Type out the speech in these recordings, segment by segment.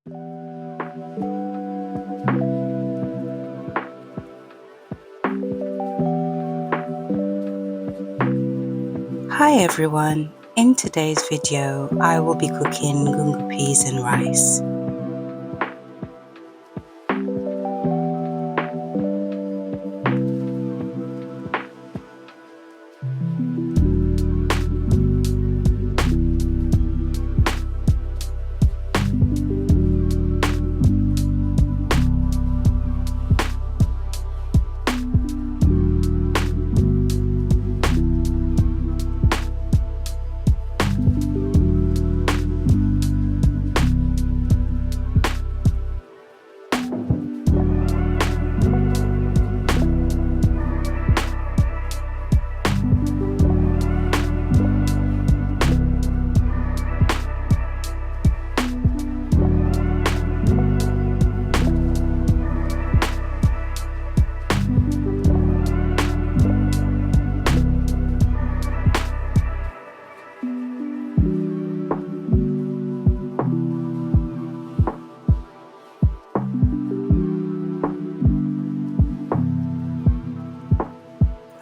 Hi everyone, in today's video I will be cooking gungo peas and rice.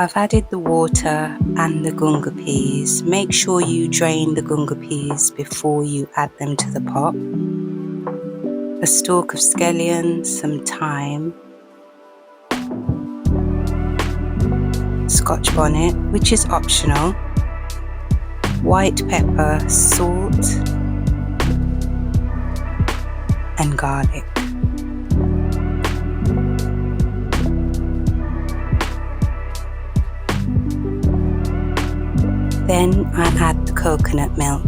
I've added the water and the gungo peas. Make sure you drain the gungo peas before you add them to the pot. A stalk of scallion, some thyme, scotch bonnet, which is optional, white pepper, salt, and garlic. Then I add the coconut milk.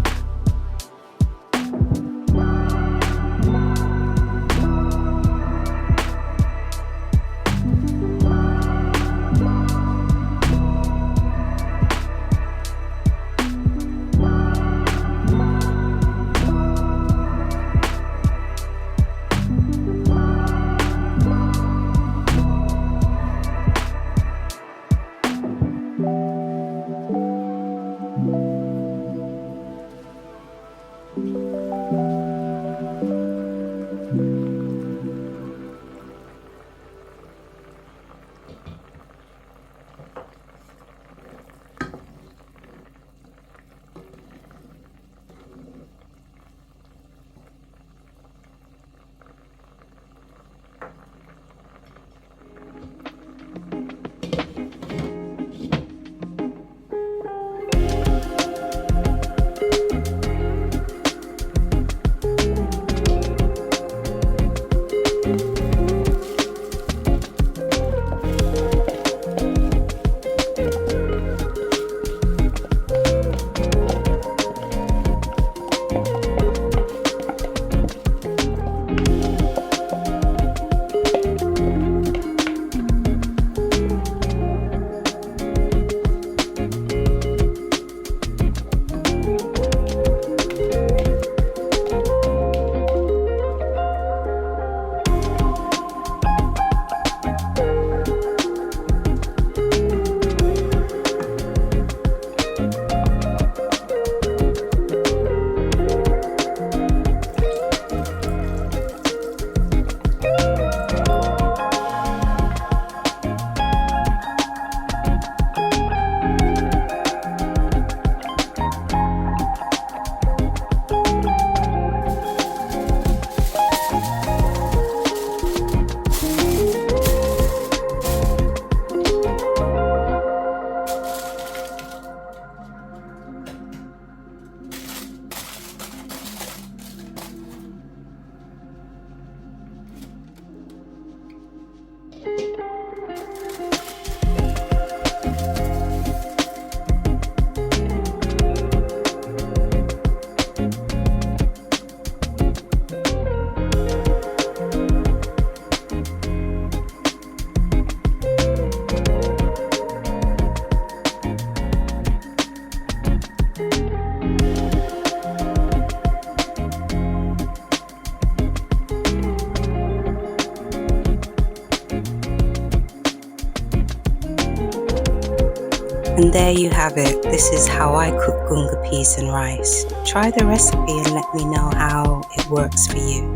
And there you have it. This is how I cook gungo peas and rice. Try the recipe and let me know how it works for you.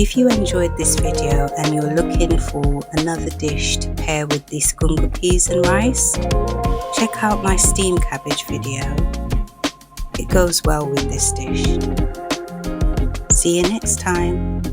If you enjoyed this video and you're looking for another dish to pair with this gungo peas and rice, check out my steamed cabbage video. It goes well with this dish. See you next time.